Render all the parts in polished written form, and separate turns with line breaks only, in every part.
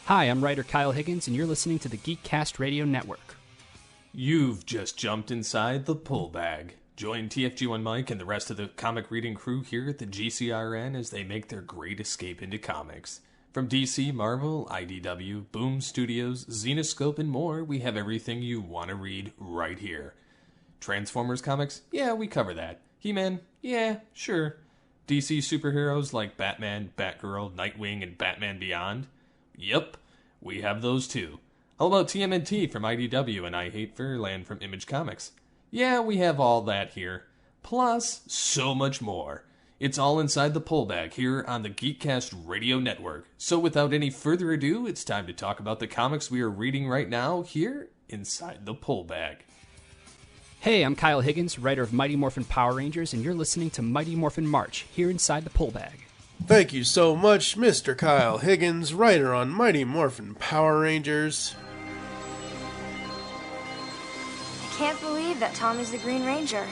Hi, I'm writer Kyle Higgins, and you're listening to the Geekcast Radio Network.
You've just jumped inside the pull bag. Join TFG1 Mike and the rest of the comic reading crew here at the GCRN as they make their great escape into comics. From DC, Marvel, IDW, Boom Studios, Zenoscope, and more, we have everything you want to read right here. Transformers comics? Yeah, we cover that. He-Man? Yeah, sure. DC superheroes like Batman, Batgirl, Nightwing, and Batman Beyond? Yep, we have those too. How about TMNT from IDW and I Hate Fairyland from Image Comics? Yeah, we have all that here. Plus, so much more. It's all inside the pull bag here on the Geekcast Radio Network. So without any further ado, it's time to talk about the comics we are reading right now here inside the pull bag.
Hey, I'm Kyle Higgins, writer of Mighty Morphin Power Rangers, and you're listening to Mighty Morphin March here inside the pull bag.
Thank you so much, Mr. Kyle Higgins, writer on Mighty Morphin Power Rangers.
I can't believe that Tommy's the Green Ranger.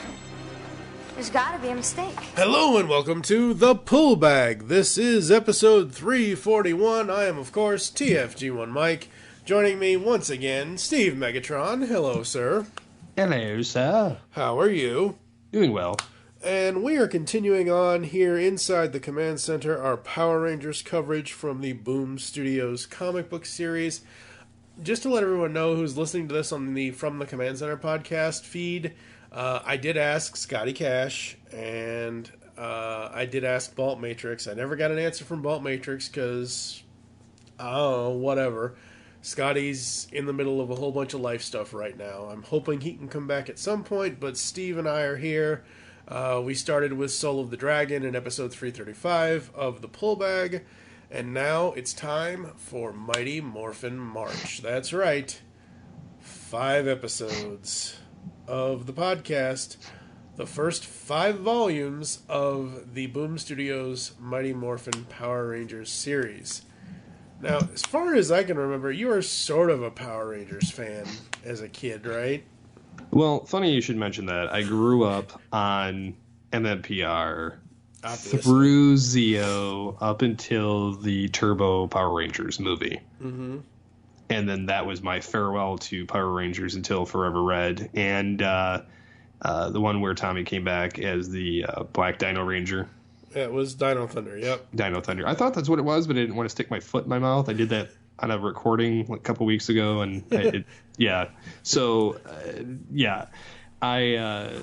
There's gotta be a mistake.
Hello and welcome to The Pull Bag. This is episode 341. I am, of course, TFG1 Mike. Joining me once again, Steve Megatron. Hello, sir.
Hello, sir.
How are you?
Doing well.
And we are continuing on here inside the Command Center, our Power Rangers coverage from the Boom Studios comic book series. Just to let everyone know who's listening to this on the From the Command Center podcast feed, I did ask Scotty Cash, and I did ask Balt Matrix. I never got an answer from Balt Matrix because, whatever. Scotty's in the middle of a whole bunch of life stuff right now. I'm hoping he can come back at some point, but Steve and I are here. We started with Soul of the Dragon in episode 335 of the Pull Bag, and now it's time for Mighty Morphin March. That's right, 5 episodes of the podcast, the first 5 volumes of the Boom Studios Mighty Morphin Power Rangers series. Now, as far as I can remember, you were sort of a Power Rangers fan as a kid, right?
Well, funny you should mention that. I grew up on MMPR through Zeo up until the Turbo Power Rangers movie. Mm-hmm. And then that was my farewell to Power Rangers until Forever Red. And the one where Tommy came back as the Black Dino Ranger.
Yeah, it was Dino Thunder, yep.
Dino Thunder. I thought that's what it was, but I didn't want to stick my foot in my mouth. I did that on a recording a couple weeks ago, and yeah. So, I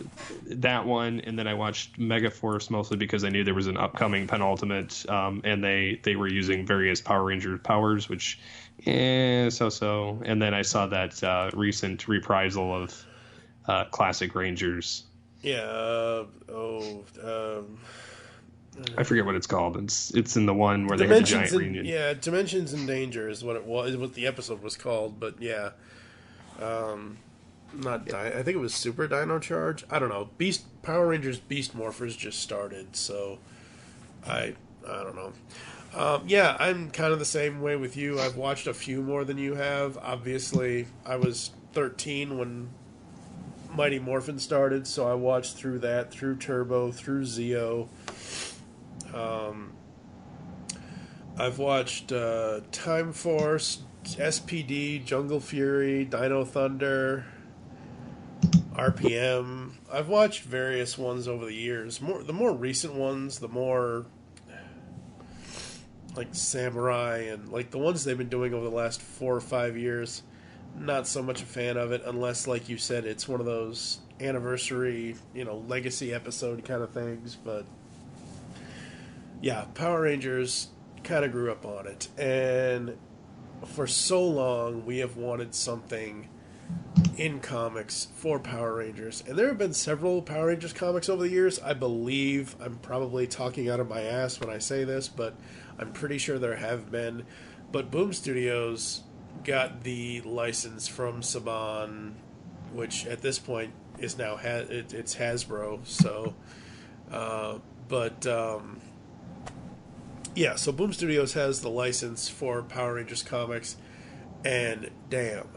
that one, and then I watched Megaforce mostly because I knew there was an upcoming penultimate, and they were using various Power Rangers powers, which, so. And then I saw that recent reprisal of Classic Rangers.
Yeah.
I forget what it's called. It's in the one where they had the giant reunion.
Yeah, Dimensions in Danger is what it was. What the episode was called, but yeah, I think it was Super Dino Charge. I don't know. Power Rangers Beast Morphers just started, so I don't know. Yeah, I'm kind of the same way with you. I've watched a few more than you have. Obviously, I was 13 when Mighty Morphin started, so I watched through that, through Turbo, through Zeo. I've watched Time Force, SPD, Jungle Fury, Dino Thunder, RPM. I've watched various ones over the years. The more recent ones, the more like Samurai and like the ones they've been doing over the last 4 or 5 years. Not so much a fan of it unless, like you said, it's one of those anniversary, legacy episode kind of things. But yeah, Power Rangers kind of grew up on it, and for so long we have wanted something in comics for Power Rangers, and there have been several Power Rangers comics over the years. I believe I'm probably talking out of my ass when I say this, but I'm pretty sure there have been. But Boom Studios got the license from Saban, which at this point is now it's Hasbro. So, yeah, so Boom Studios has the license for Power Rangers comics, and damn,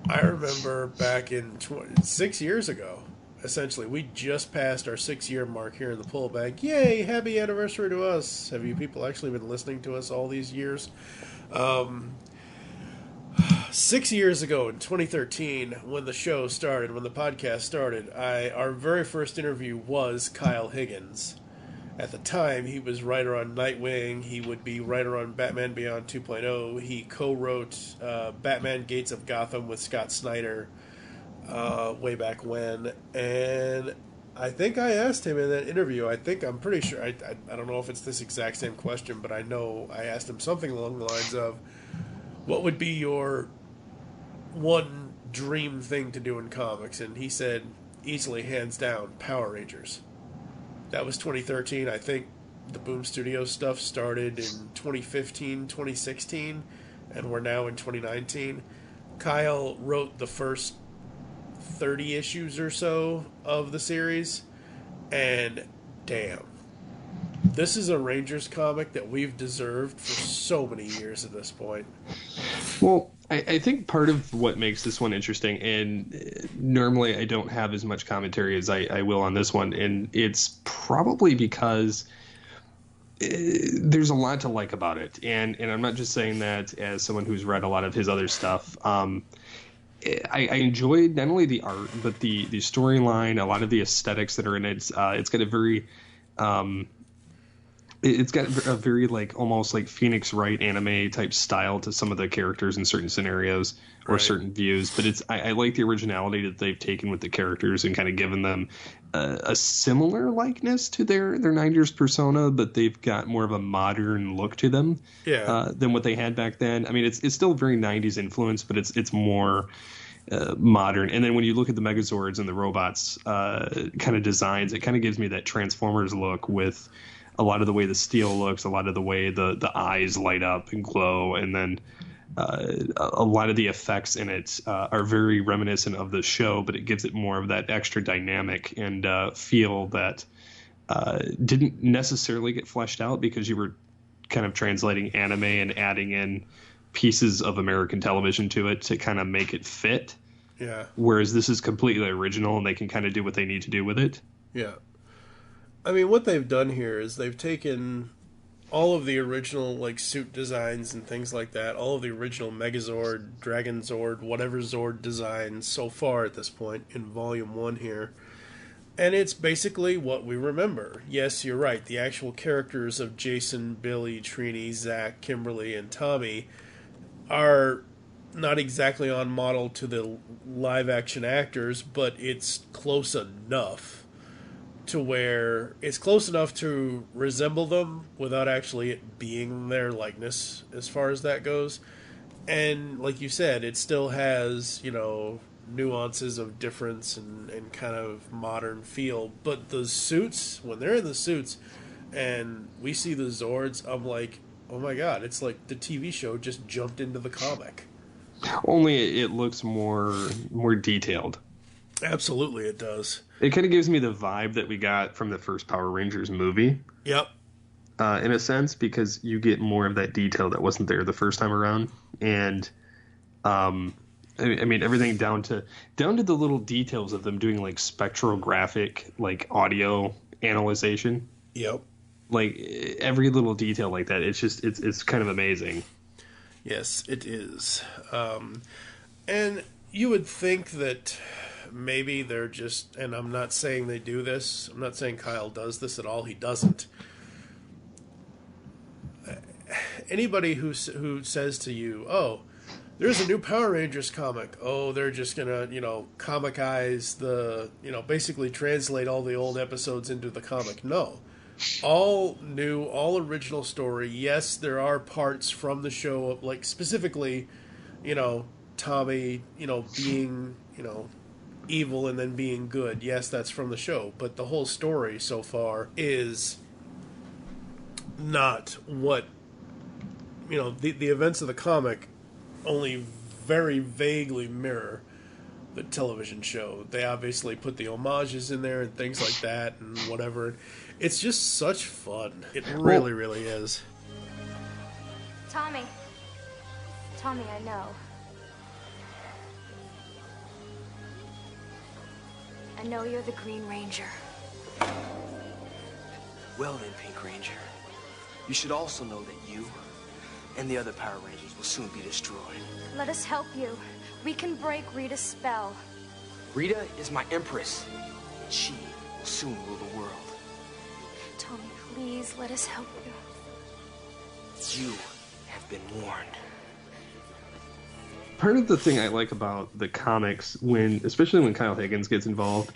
I remember back in 6 years ago, essentially, we just passed our 6-year mark here in the pull bag. Yay, happy anniversary to us. Have you people actually been listening to us all these years? 6 years ago in 2013, when the show started, when the podcast started, our very first interview was Kyle Higgins. At the time, he was writer on Nightwing. He would be writer on Batman Beyond 2.0. He co-wrote Batman Gates of Gotham with Scott Snyder way back when. And I think I asked him in that interview, I'm pretty sure, I don't know if it's this exact same question, but I know I asked him something along the lines of, what would be your one dream thing to do in comics? And he said, easily, hands down, Power Rangers. That was 2013. I think the Boom Studios stuff started in 2015, 2016, and we're now in 2019. Kyle wrote the first 30 issues or so of the series, and damn. This is a Rangers comic that we've deserved for so many years at this point.
Well, I think part of what makes this one interesting, and normally I don't have as much commentary as I will on this one, and it's probably because there's a lot to like about it. And I'm not just saying that as someone who's read a lot of his other stuff. I enjoyed not only the art, but the storyline, a lot of the aesthetics that are in it. It's got a very... It's got a very like almost like Phoenix Wright anime type style to some of the characters in certain scenarios or certain views, but I like the originality that they've taken with the characters and kind of given them a similar likeness to their 90s persona, but they've got more of a modern look to them than what they had back then. I mean, it's still very 90s influence, but it's more modern. And then when you look at the Megazords and the robots kind of designs, it kind of gives me that Transformers look with a lot of the way the steel looks, a lot of the way the eyes light up and glow, and then a lot of the effects in it are very reminiscent of the show, but it gives it more of that extra dynamic and feel that didn't necessarily get fleshed out because you were kind of translating anime and adding in pieces of American television to it to kind of make it fit.
Yeah.
Whereas this is completely original and they can kind of do what they need to do with it.
Yeah. I mean, what they've done here is they've taken all of the original like suit designs and things like that, all of the original Megazord, Dragon Zord, whatever Zord designs so far at this point in Volume 1 here. And it's basically what we remember. Yes, you're right. The actual characters of Jason, Billy, Trini, Zach, Kimberly, and Tommy are not exactly on model to the live-action actors, but it's close enough to where it's close enough to resemble them without actually it being their likeness as far as that goes. And like you said, it still has, nuances of difference and kind of modern feel. But the suits, when they're in the suits and we see the Zords, I'm like, oh my god, it's like the TV show just jumped into the comic.
Only it looks more detailed.
Absolutely, it does.
It kind of gives me the vibe that we got from the first Power Rangers movie.
Yep.
In a sense, because you get more of that detail that wasn't there the first time around. And, I mean, everything down to the little details of them doing, like, spectrographic, like, audio analyzation.
Yep.
Like, every little detail like that, it's kind of amazing.
Yes, it is. And you would think that maybe they're just, and I'm not saying they do this, I'm not saying Kyle does this at all, he doesn't. Anybody who says to you, oh, there's a new Power Rangers comic, oh, they're just gonna, comicize the, basically translate all the old episodes into the comic. No. All new, all original story. Yes, there are parts from the show, like specifically, Tommy, being, evil and then being good. Yes, that's from the show, but the whole story so far is not what, the events of the comic only very vaguely mirror the television show. They obviously put the homages in there and things like that and whatever. It's just such fun. It really, really is.
Tommy, I know. I know you're the Green Ranger.
Well then, Pink Ranger, you should also know that you and the other Power Rangers will soon be destroyed.
Let us help you. We can break Rita's spell.
Rita is my empress. She will soon rule the world.
Tommy, please, let us help you.
You have been warned.
Part of the thing I like about the comics, especially when Kyle Higgins gets involved,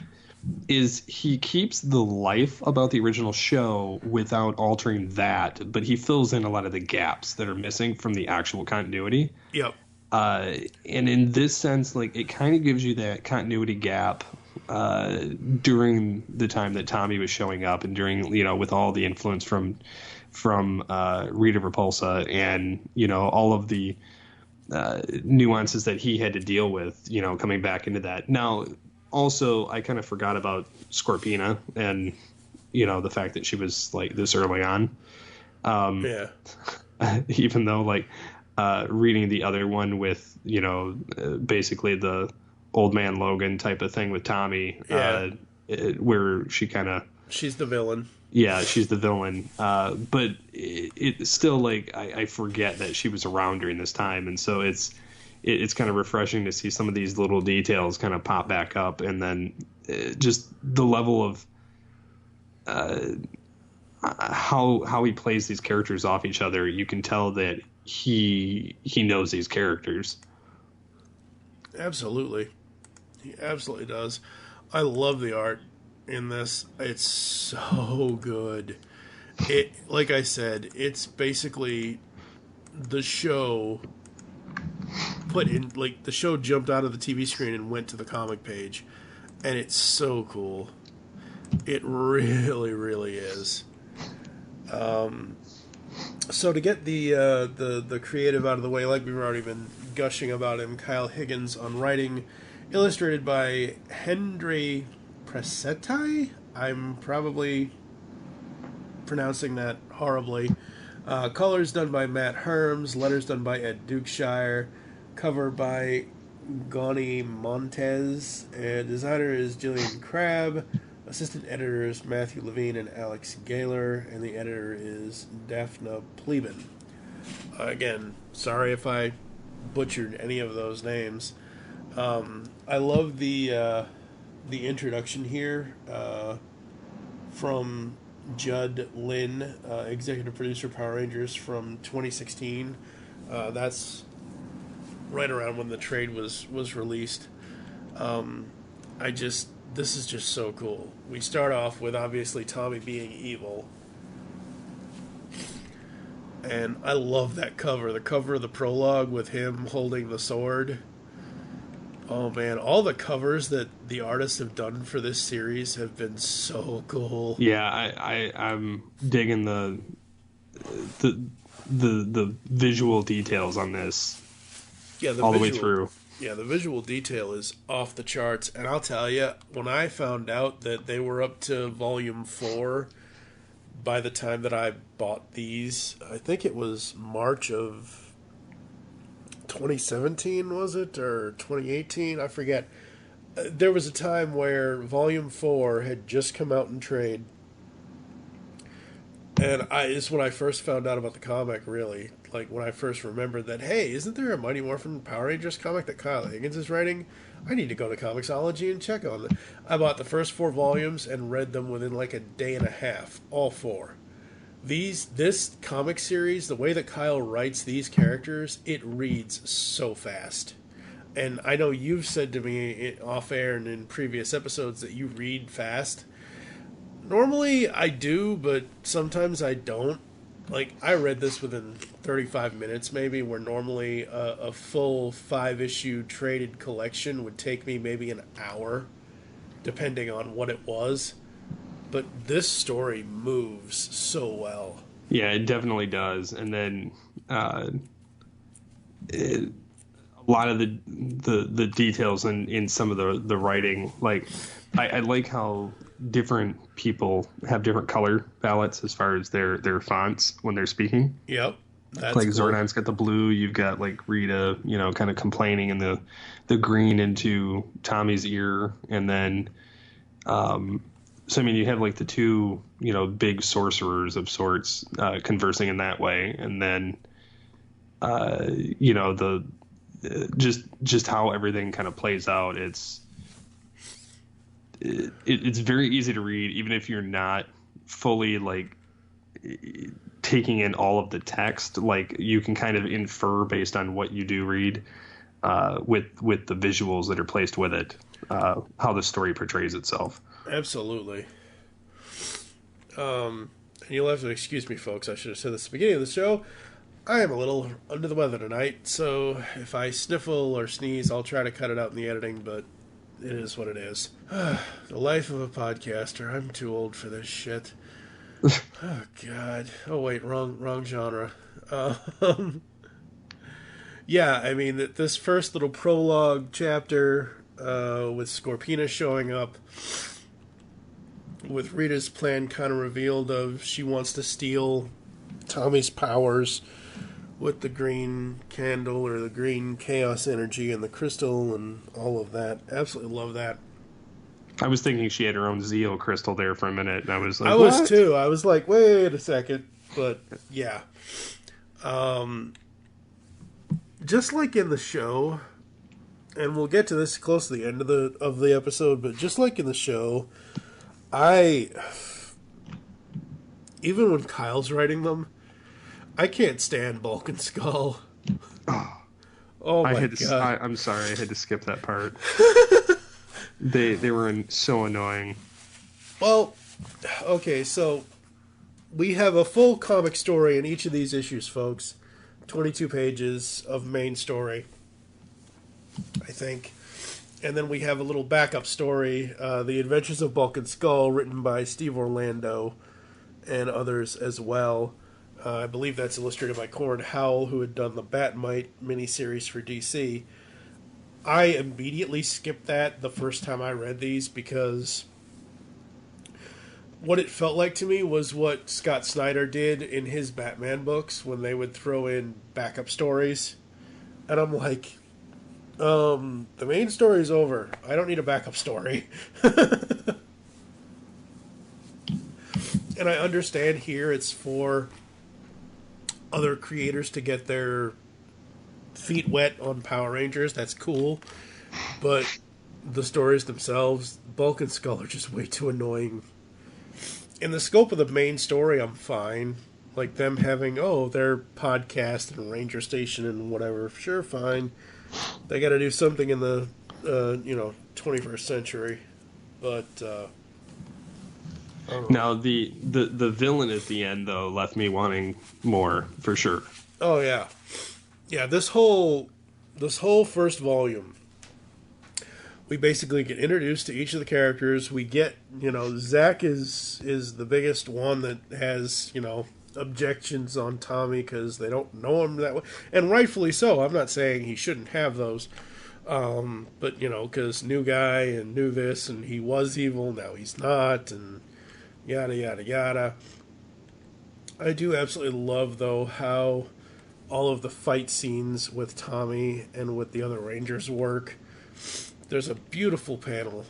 is he keeps the life about the original show without altering that, but he fills in a lot of the gaps that are missing from the actual continuity.
Yep.
And in this sense, like, it kind of gives you that continuity gap during the time that Tommy was showing up, and during, with all the influence from Rita Repulsa, and all of the nuances that he had to deal with, coming back into that. Now, also, I kind of forgot about Scorpina and the fact that she was like this early on.
Yeah.
Even though, like, reading the other one with basically the old man Logan type of thing with Tommy, where she's the villain. Yeah, she's the villain. But it's still, like, I forget that she was around during this time, and so it's kind of refreshing to see some of these little details kind of pop back up, and then just the level of how he plays these characters off each other. You can tell that he knows these characters.
Absolutely. He absolutely does. I love the art in this. It's so good. It, like I said, it's basically the show put in, like, the show jumped out of the TV screen and went to the comic page, and it's so cool. It really, really is. So to get the creative out of the way, like we've already been gushing about him, Kyle Higgins on writing, illustrated by Hendry Presetti. I'm probably pronouncing that horribly. Colors done by Matt Herms, letters done by Ed Dukeshire, cover by Goni Montez, and designer is Jillian Crabb, assistant editors Matthew Levine and Alex Gaylor, and the editor is Daphna Pleben. Again, sorry if I butchered any of those names. I love the introduction here from Judd Lynn, executive producer Power Rangers from 2016. That's right around when the trade was released. This is just so cool. We start off with obviously Tommy being evil. And I love that cover. The cover of the prologue with him holding the sword. Oh man, all the covers that the artists have done for this series have been so cool.
Yeah, I'm digging the visual details on this.
Yeah,
the way through.
Yeah, the visual detail is off the charts. And I'll tell you, when I found out that they were up to Volume 4, by the time that I bought these, I think it was March of 2017, was it? Or 2018? I forget. There was a time where Volume 4 had just come out in trade. And it's when I first found out about the comic, really. Like, when I first remembered that, hey, isn't there a Mighty Morphin Power Rangers comic that Kyle Higgins is writing? I need to go to Comixology and check on it. I bought the first 4 volumes and read them within like a day and a half, all 4. This comic series, the way that Kyle writes these characters, it reads so fast. And I know you've said to me off air and in previous episodes that you read fast. Normally I do, but sometimes I don't. Like, I read this within 35 minutes maybe, where normally a full 5-issue traded collection would take me maybe an hour, depending on what it was. But this story moves so well.
Yeah, it definitely does. And then a lot of the details in some of the writing, like, I like how different people have different color palettes as far as their fonts when they're speaking.
Yep. That's
like,
cool.
Zordon's got the blue, you've got like Rita, kind of complaining, and the green into Tommy's ear, and then so I mean, you have like the two, big sorcerers of sorts conversing in that way, and then the just how everything kind of plays out. It's very easy to read, even if you're not fully like taking in all of the text. Like, you can kind of infer based on what you do read, with the visuals that are placed with it, how the story portrays itself.
Absolutely. And you'll have to excuse me, folks. I should have said this at the beginning of the show. I am a little under the weather tonight, so if I sniffle or sneeze, I'll try to cut it out in the editing, but it is what it is. The life of a podcaster. I'm too old for this shit. Oh, God. Oh, wait, wrong genre. Yeah, I mean, this first little prologue chapter, with Scorpina showing up, with Rita's plan kind of revealed of she wants to steal Tommy's powers with the green candle or the green chaos energy and the crystal and all of that. Absolutely love that.
I was thinking she had her own Zeo crystal there for a minute, and I was like,
I was too. I was like, wait a second. But yeah. Just like in the show, and we'll get to this close to the end of the episode, but just like in the show, even when Kyle's writing them, I can't stand Bulk and Skull. Oh my God.
I'm sorry, I had to skip that part. They were so annoying.
Well, okay, so we have a full comic story in each of these issues, folks. 22 pages of main story, I think. And then we have a little backup story, The Adventures of Bulk and Skull, written by Steve Orlando and others as well. I believe that's illustrated by Corin Howell, who had done the Batmite miniseries for DC. I immediately skipped that the first time I read these because what it felt like to me was what Scott Snyder did in his Batman books when they would throw in backup stories. And I'm like, the main story's over. I don't need a backup story. And I understand here it's for other creators to get their feet wet on Power Rangers. That's cool. But the stories themselves, Bulk and Skull, are just way too annoying. In the scope of the main story, I'm fine. Like them having, their podcast and Ranger Station and whatever. Sure, fine. They got to do something in the, 21st century. But,
now, the villain at the end, though, left me wanting more, for sure.
Oh, yeah. Yeah, this whole first volume, we basically get introduced to each of the characters. We get, Zach is the biggest one that has, objections on Tommy because they don't know him that way. And rightfully so. I'm not saying he shouldn't have those. But, because new guy and knew this and he was evil, now he's not, and yada, yada, yada. I do absolutely love, though, how all of the fight scenes with Tommy and with the other Rangers work. There's a beautiful panel,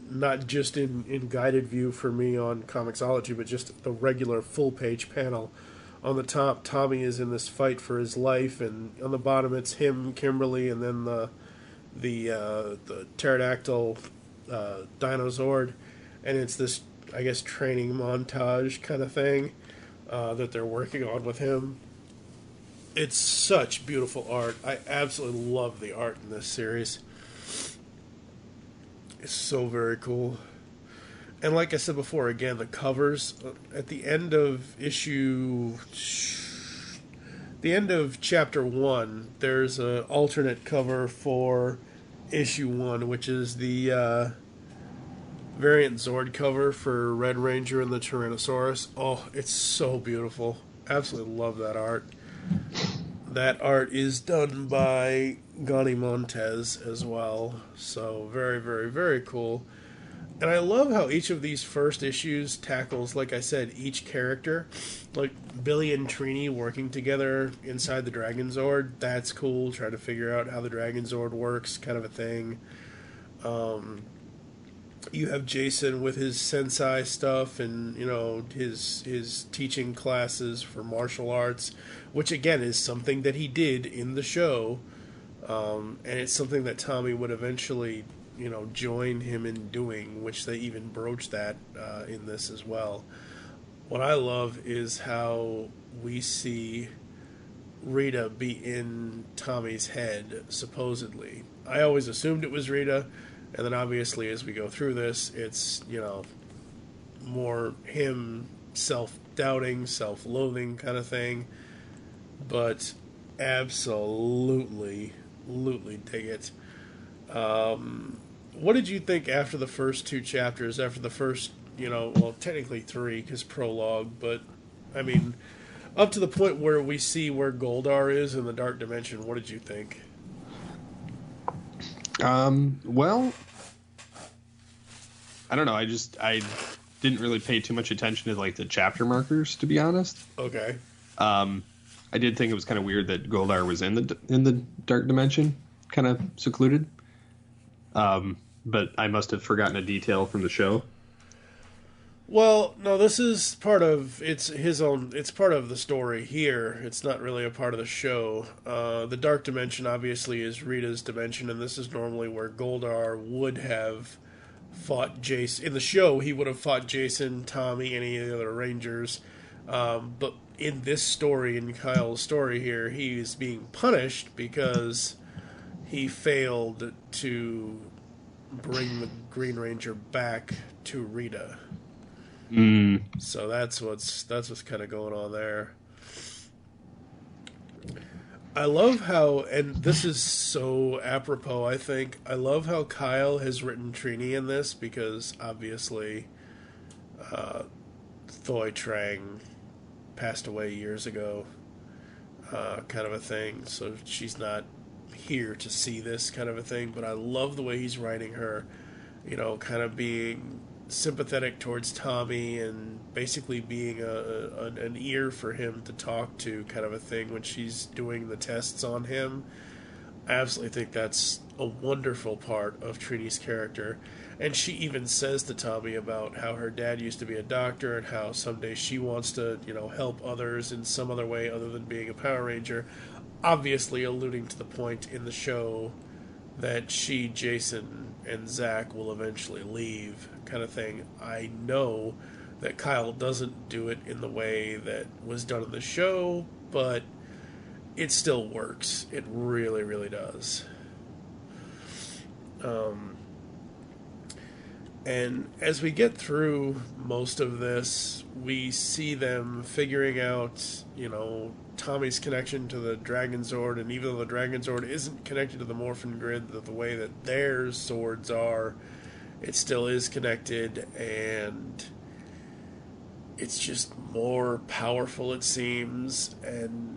not just in guided view for me on Comixology, but just the regular full-page panel. On the top, Tommy is in this fight for his life, and on the bottom it's him, Kimberly, and then the pterodactyl Dinozord, and it's this, I guess, training montage kind of thing that they're working on with him. It's such beautiful art. I absolutely love the art in this series. It's so very cool. And like I said before, again, the covers at the end of chapter 1, there's an alternate cover for issue 1, which is the variant Zord cover for Red Ranger and the Tyrannosaurus. Oh, it's so beautiful. Absolutely love that art. That art is done by Gani Montez as well. So very, very, very cool. And I love how each of these first issues tackles, like I said, each character. Like Billy and Trini working together inside the Dragon Zord. That's cool. Trying to figure out how the Dragon Zord works, kind of a thing. You have Jason with his sensei stuff and, you know, his teaching classes for martial arts, which again is something that he did in the show, and it's something that Tommy would eventually, you know, join him in doing, which they even broach that in this as well. What I love is how we see Rita be in Tommy's head, supposedly. I always assumed it was Rita, and then obviously as we go through this, it's, you know, more him self-doubting, self-loathing kind of thing. But absolutely dig it. What did you think after the first 2 chapters, after the first, you know, well, technically 3, because prologue, but, I mean, up to the point where we see where Goldar is in the Dark Dimension, what did you think?
Well, I don't know. I didn't really pay too much attention to like the chapter markers, to be honest.
Okay.
I did think it was kind of weird that Goldar was in the Dark Dimension, kind of secluded. But I must have forgotten a detail from the show.
Well, no, this is part of it's part of the story here. It's not really a part of the show. The Dark Dimension obviously is Rita's dimension, and this is normally where Goldar would have fought Jason. In the show, he would have fought Jason, Tommy, any of the other Rangers. But in this story, in Kyle's story here, he is being punished because he failed to bring the Green Ranger back to Rita. So that's what's kind of going on there. I love how, and this is so apropos, I think, I love how Kyle has written Trini in this, because obviously Thoy Trang passed away years ago, kind of a thing, so she's not here to see this kind of a thing, but I love the way he's writing her, you know, kind of being sympathetic towards Tommy and basically being an ear for him to talk to, kind of a thing, when she's doing the tests on him. I absolutely think that's a wonderful part of Trini's character. And she even says to Tommy about how her dad used to be a doctor and how someday she wants to, you know, help others in some other way other than being a Power Ranger, obviously alluding to the point in the show that she, Jason, and Zach will eventually leave, kind of thing. I know that Kyle doesn't do it in the way that was done in the show, but it still works. It really, really does. And as we get through most of this, we see them figuring out, you know, Tommy's connection to the Dragon Zord, and even though the Dragon Zord isn't connected to the Morphin Grid the way that their swords are, it still is connected, and it's just more powerful, it seems, and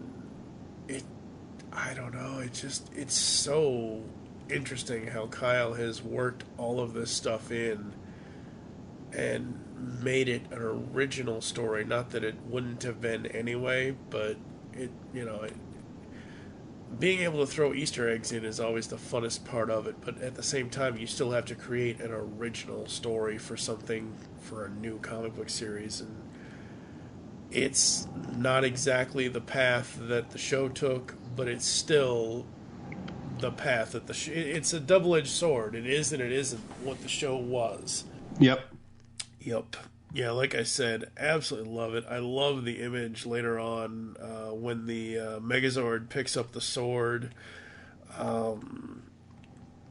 I don't know, it's so interesting how Kyle has worked all of this stuff in and made it an original story. Not that it wouldn't have been anyway, but it, you know, being able to throw Easter eggs in is always the funnest part of it, but at the same time you still have to create an original story for something, for a new comic book series, and it's not exactly the path that the show took, but it's still the path that it's a double-edged sword. It is and it isn't what the show was.
Yep. Yeah, like I said, absolutely love it. I love the image later on when the Megazord picks up the sword.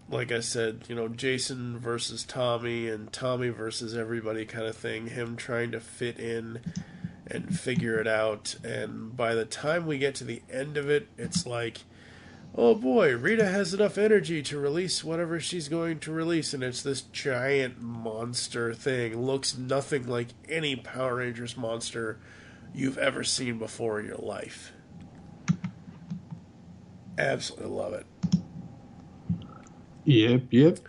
Like I said, you know, Jason versus Tommy and Tommy versus everybody kind of thing. Him trying to fit in and figure it out. And by the time we get to the end of it, it's like, oh boy, Rita has enough energy to release whatever she's going to release, and it's this giant monster thing. Looks nothing like any Power Rangers monster you've ever seen before in your life. Absolutely love it. Yep.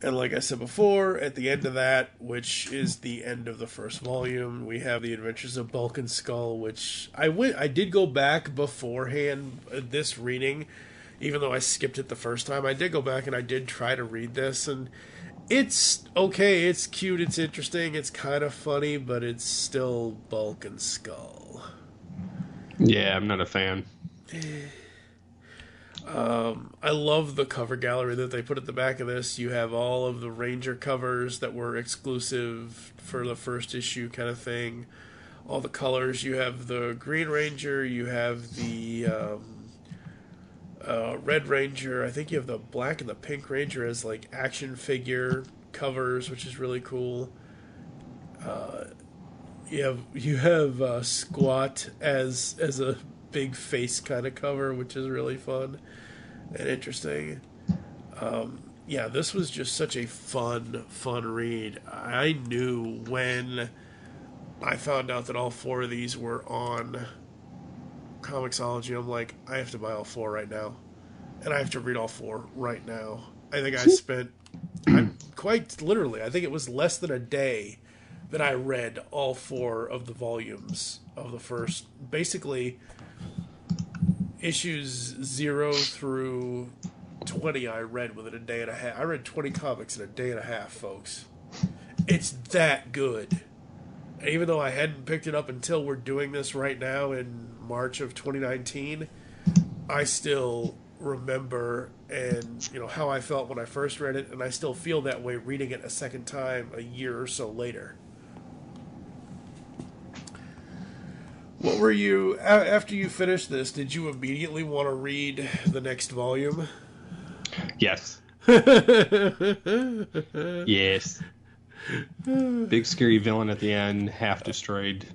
And like I said before, at the end of that, which is the end of the first volume, we have the Adventures of Bulk and Skull, which I did go back beforehand this reading, even though I skipped it the first time. I did go back and I did try to read this, and It's okay, it's cute, it's interesting, it's kind of funny, but it's still Bulk and Skull.
Yeah, I'm not a fan.
I love the cover gallery that they put at the back of this. You have all of the Ranger covers that were exclusive for the first issue kind of thing. All the colors. You have the Green Ranger, you have the Red Ranger. I think you have the Black and the Pink Ranger as like action figure covers, which is really cool. You have Squat as a big face kind of cover, which is really fun and interesting. Yeah, this was just such a fun read. I knew when I found out that all 4 of these were on Comixology, I'm like, I have to buy all 4 right now. And I have to read all 4 right now. I think quite literally, I think it was less than a day that I read all 4 of the volumes of the first, basically, issues 0 through 20 I read within a day and a half. I read 20 comics in a day and a half, folks. It's that good. And even though I hadn't picked it up until we're doing this right now in March of 2019, I still remember and how I felt when I first read it, and I still feel that way reading it a second time a year or so later. What were you, after you finished this, did you immediately want to read the next volume?
Yes. Yes. Big scary villain at the end, half destroyed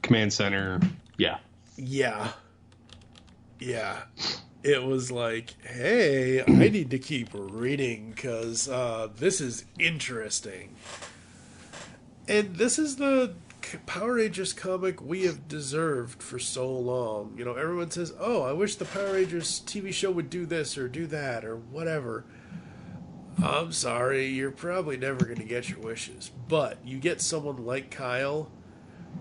command center. Yeah.
Yeah. It was like, hey, I need to keep reading because this is interesting. And this is the Power Rangers comic we have deserved for so long. Everyone says, oh, I wish the Power Rangers TV show would do this or do that or whatever. I'm sorry, you're probably never going to get your wishes. But you get someone like Kyle,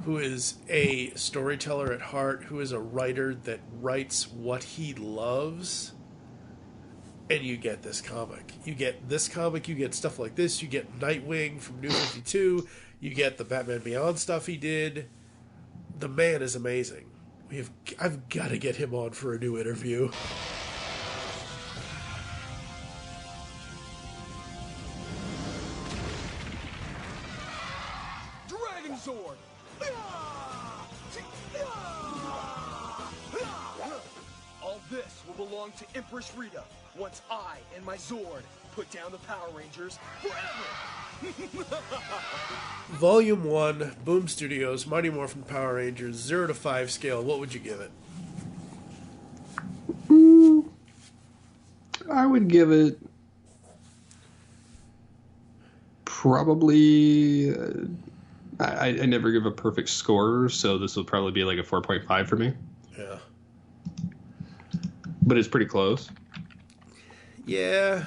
who is a storyteller at heart, who is a writer that writes what he loves, and you get this comic. You get stuff like this, you get Nightwing from New 52, you get the Batman Beyond stuff he did. The man is amazing. I've got to get him on for a new interview.
Dragon Sword! All this will belong to Empress Rita once I and my Zord put down the Power Rangers forever!
Volume 1, Boom Studios, Mighty Morphin Power Rangers, 0 to 5 scale. What would you give it?
I would give it probably... I never give a perfect score, so this will probably be like a 4.5 for me.
Yeah.
But it's pretty close.
Yeah.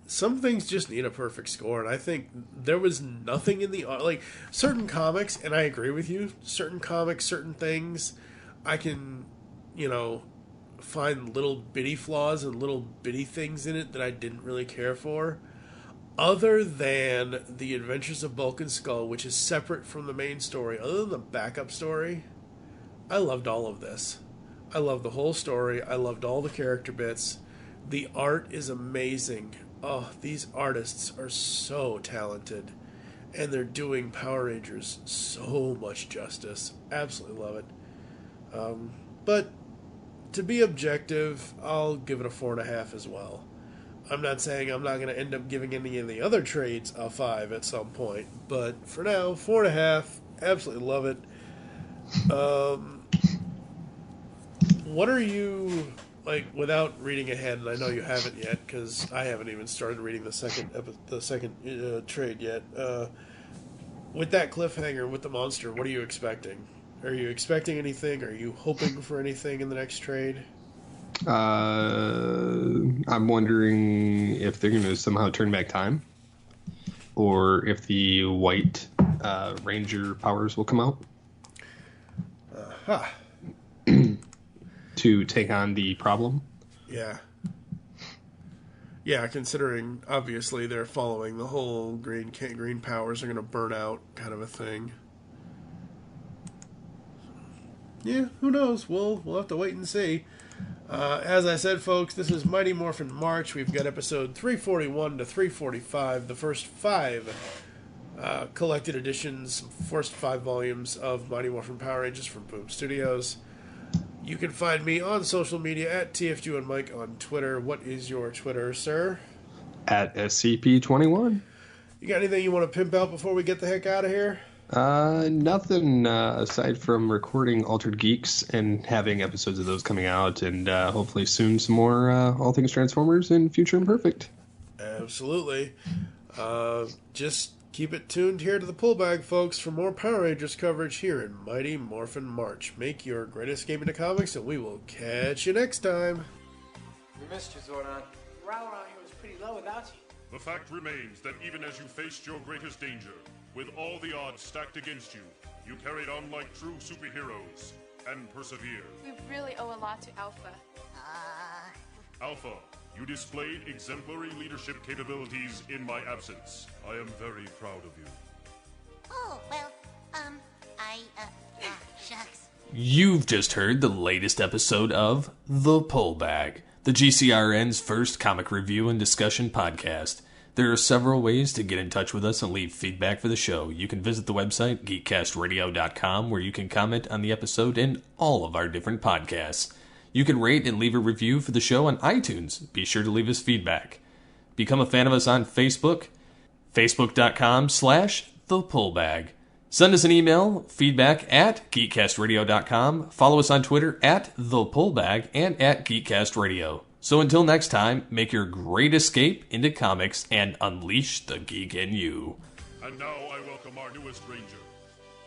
Some things just need a perfect score, and I think there was nothing in the art. Like, certain comics, and I agree with you, certain comics, certain things, I can, find little bitty flaws and little bitty things in it that I didn't really care for. Other than the Adventures of Bulk and Skull, which is separate from the main story, other than the backup story, I loved all of this. I loved the whole story. I loved all the character bits. The art is amazing. Oh, these artists are so talented. And they're doing Power Rangers so much justice. Absolutely love it. But to be objective, I'll give it a 4.5 as well. I'm not saying I'm not going to end up giving any of the other trades a 5 at some point. But for now, 4.5. Absolutely love it. What are you... Like, without reading ahead, and I know you haven't yet, because I haven't even started reading the second trade yet. With that cliffhanger, with the monster, what are you expecting? Are you expecting anything? Are you hoping for anything in the next trade?
I'm wondering if they're going to somehow turn back time, or if the white Ranger powers will come out. To take on the problem.
Yeah. Yeah, considering obviously they're following the whole green powers are going to burn out kind of a thing. Yeah, who knows? We'll have to wait and see. As I said, folks, this is Mighty Morphin March. We've got episode 341 to 345, the first 5 collected editions, first 5 volumes of Mighty Morphin Power Rangers from Boom Studios. You can find me on social media at TFG1Mike on Twitter. What is your Twitter, sir?
At SCP-21.
You got anything you want to pimp out before we get the heck out of here?
Nothing aside from recording Altered Geeks and having episodes of those coming out, and hopefully soon some more All Things Transformers and Future Imperfect.
Absolutely. Just keep it tuned here to the pull bag, folks, for more Power Rangers coverage here in Mighty Morphin March. Make your great escape into comics, and we will catch you next time.
We missed you, Zordon.
Morale around here was pretty low without you.
The fact remains that even as you faced your greatest danger, with all the odds stacked against you, you carried on like true superheroes and persevered.
We really owe a lot to Alpha.
Alpha, you displayed exemplary leadership capabilities in my absence. I am very proud of you.
Oh, well, shucks.
You've just heard the latest episode of The Pull Bag, the GCRN's first comic review and discussion podcast. There are several ways to get in touch with us and leave feedback for the show. You can visit the website, geekcastradio.com, where you can comment on the episode and all of our different podcasts. You can rate and leave a review for the show on iTunes. Be sure to leave us feedback. Become a fan of us on Facebook, facebook.com/thepullbag. Send us an email, feedback@geekcastradio.com. Follow us on Twitter @thepullbag and @geekcastradio. So until next time, make your great escape into comics and unleash the geek in you.
And now I welcome our newest Ranger.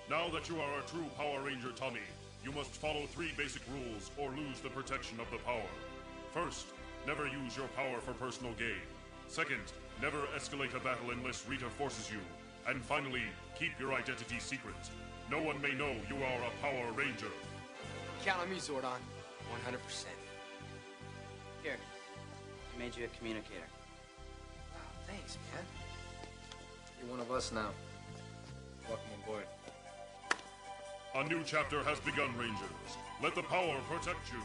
Now that you are a true Power Ranger, Tommy, you must follow 3 basic rules or lose the protection of the power. First, never use your power for personal gain. Second, never escalate a battle unless Rita forces you. And finally, keep your identity secret. No one may know you are a Power Ranger.
Count on me, Zordon. 100%.
Here, I made you a communicator.
Oh, thanks, man. You're one of us now. Welcome aboard.
A new chapter has begun, Rangers. Let the power protect you.